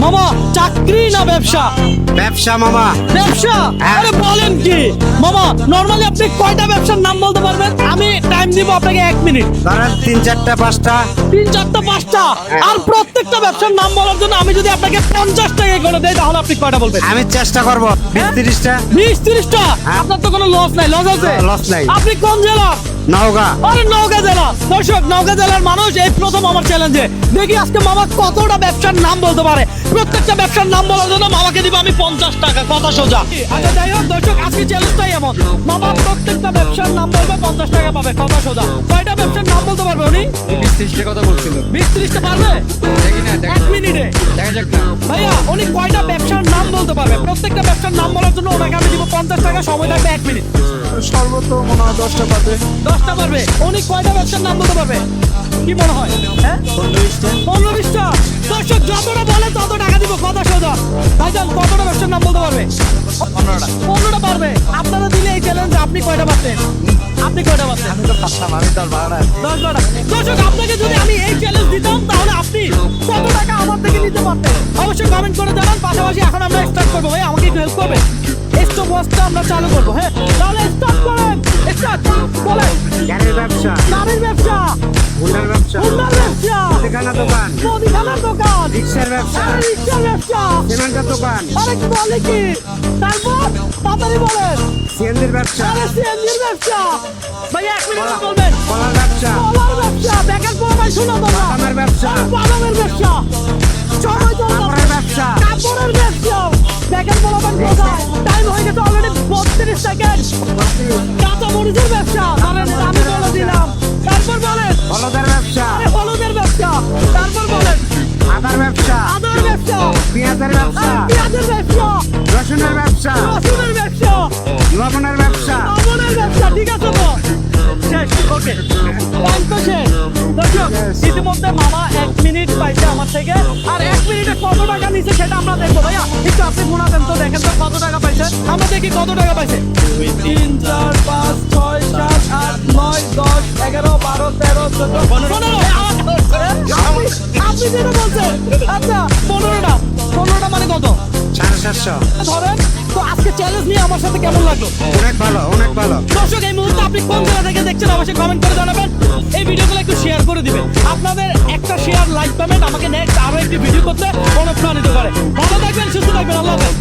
মামা চাকরি না ব্যবসা? ব্যবসা মামা। ব্যবসা? আরে বলেন কি মামা, নরমালি আপনি কয়টা ব্যবসার নাম বলতে পারবেন? আমি টাইম দিব আপনাকে 1 মিনিট। ধরেন 3, 4টা, 5টা। 3, 4টা, 5টা। আর প্রত্যেকটা ব্যবসার নাম বলার জন্য আমি যদি আপনাকে 50 টাকা করে দেই তাহলে আপনি কয়টা বলবেন? আমি চেষ্টা করব 20-30টা। 20-30টা? আপনার তো কোনো লস নাই। লস আছে? লস নাই। আপনি কোন জেলার? নওগাঁ। আরে নওগাঁ জেলা। দর্শক, নওগাঁ জেলার মানুষ এই প্রথম আমার চ্যালেঞ্জে। দেখি আজকে মামা কতটা ব্যবসার নাম বলতে পারে। প্রত্যেকটা ব্যবসার নাম বলার জন্য মামাকে দিব আমি 50 টাকা, কথা সোজা। আচ্ছা যাই হোক দর্শক, আজকে চ্যালেঞ্জটাই এমন। মামা প্রত্যেকটা ব্যবসার নাম বলবে, 50 টাকা পাবে, কথা সোজা। কয়টা ব্যবসার নাম বলতে পারবে উনি? 20-30টা কথা বলছিল। 20-30টা পারবে? দেখি না, 1 মিনিটে। দেখা যাক না। ভাইয়া উনি কয়টা ব্যবসার নাম বলতে পারবে? প্রত্যেকটা ব্যবসার নাম বলার জন্য ওনাকে আমি দিব 50 টাকা, সময় থাকবে 1 মিনিট। সর্বোচ্চ মনে হয় 10টা পাবে। 10টা পারবে। উনি কয়টা ব্যবসার নাম বলতে পারবে? কি মনে হয়? হ্যাঁ 15-20টা। 15-20টা। দর্শক যতটা বলে তত টাকা দিব, কথা সোজা। ভাইজান কতটা ব্যবসার নাম বলতে পারবে? 15টা। 15টা পারবে। আপনারা দিলে এই চ্যালেঞ্জ আপনি কয়টা পারতেন? আপনি কয়টা পারতেন? আমি তো পারতাম, আমি তো আর বাড়া। 10-12টা। দর্শক আপনাকে যদি আমি এই চ্যালেঞ্জ দিতাম তাহলে আপনি কত টাকা আমার থেকে নিতে পারতেন? অবশ্যই কমেন্ট করে জানান। পাশাপাশি এখন আমরা স্টার্ট করবো। ভাই আমাকে একটু হেল্প করবে? স্টপ ওয়াচটা আমরা চালু করবো। হ্যাঁ তাহলে স্টার্ট করেন। স্টার্ট বলেন। গাড়ির ব্যবসা। গাড়ির ব্যবসা। হুন্ডার ব্যবসা। হুন্ডার ব্যবসা। মুদিখানা দোকান। মুদিখানার দোকান। রিক্সার ব্যবসা। আরে রিক্সার ব্যবসা। সিমেন্টের দোকান। আরে কি বলে কি? তারপর তাড়াতাড়ি বলেন। সিএনজির ব্যবসা। আরে সিএনজির ব্যবসা। ভাই 1 মিনিট বলবেন। কলার ব্যবসা। কলার ব্যবসা। বেকার পোলাপান শোনা তোমরা। বাদামের ব্যবসা। বাদামের ব্যবসা। সময় চলে যাচ্ছে। কাপড়ের ব্যবসা। কাপড়ের ব্যবসা। বেকার পোলাপান কোথায়? টাইম হয়ে গেছে অলরেডি 32 সেকেন্ড। কাঁচা মরিচের ব্যবসা। ধরেন আমি বলে দিলাম। তারপর বলেন। হলুদের ব্যবসা। আরে হলুদের ব্যবসা। তারপর বলেন। আদার ব্যবসা। আদার ব্যবসা। পেঁয়াজের ব্যবসা। আরে পেঁয়াজের ব্যবসা। রসুনের ব্যবসা। রসুনের ব্যবসা। লবণের ব্যবসা। লবণের ব্যবসা। ঠিক আছে তো? শেষ। ওকে। টাইম তো শেষ। দর্শক ইতিমধ্যে মামা 1 মিনিট পাইছে আমার থেকে। আর 1 মিনিটে কত টাকা নিছে সেটা আমরা দেখবো। ভাইয়া একটু আপনি ফোনা দেন তো, দেখেন তো কত টাকা পাইছে। আমরা দেখি কত টাকা পাইছে। 2, 3, 4, 5, 6, 7, 8, 9, 10, 11, 12, 13, 14, 15। আপনি যেটা বলছেন। আচ্ছা 15টা। 15টা মানে কত? 750। ধরেন তো আজকে চ্যালেঞ্জ নিয়ে আমার সাথে কেমন লাগলো? অনেক ভালো, অনেক ভালো। দর্শক এই মুহূর্তে আপনি কোন জায়গা থেকে দেখছেন অবশ্যই কমেন্ট করে জানাবেন। এই ভিডিওগুলো একটু শেয়ার করে দিবেন। আপনাদের একটা শেয়ার, লাইক, কমেন্ট আমাকে নেক্সট আরো একটি ভিডিও করতে অনুপ্রাণিত করে। ভালো থাকবেন, সুস্থ থাকবেন। আল্লাহ হাফেজ।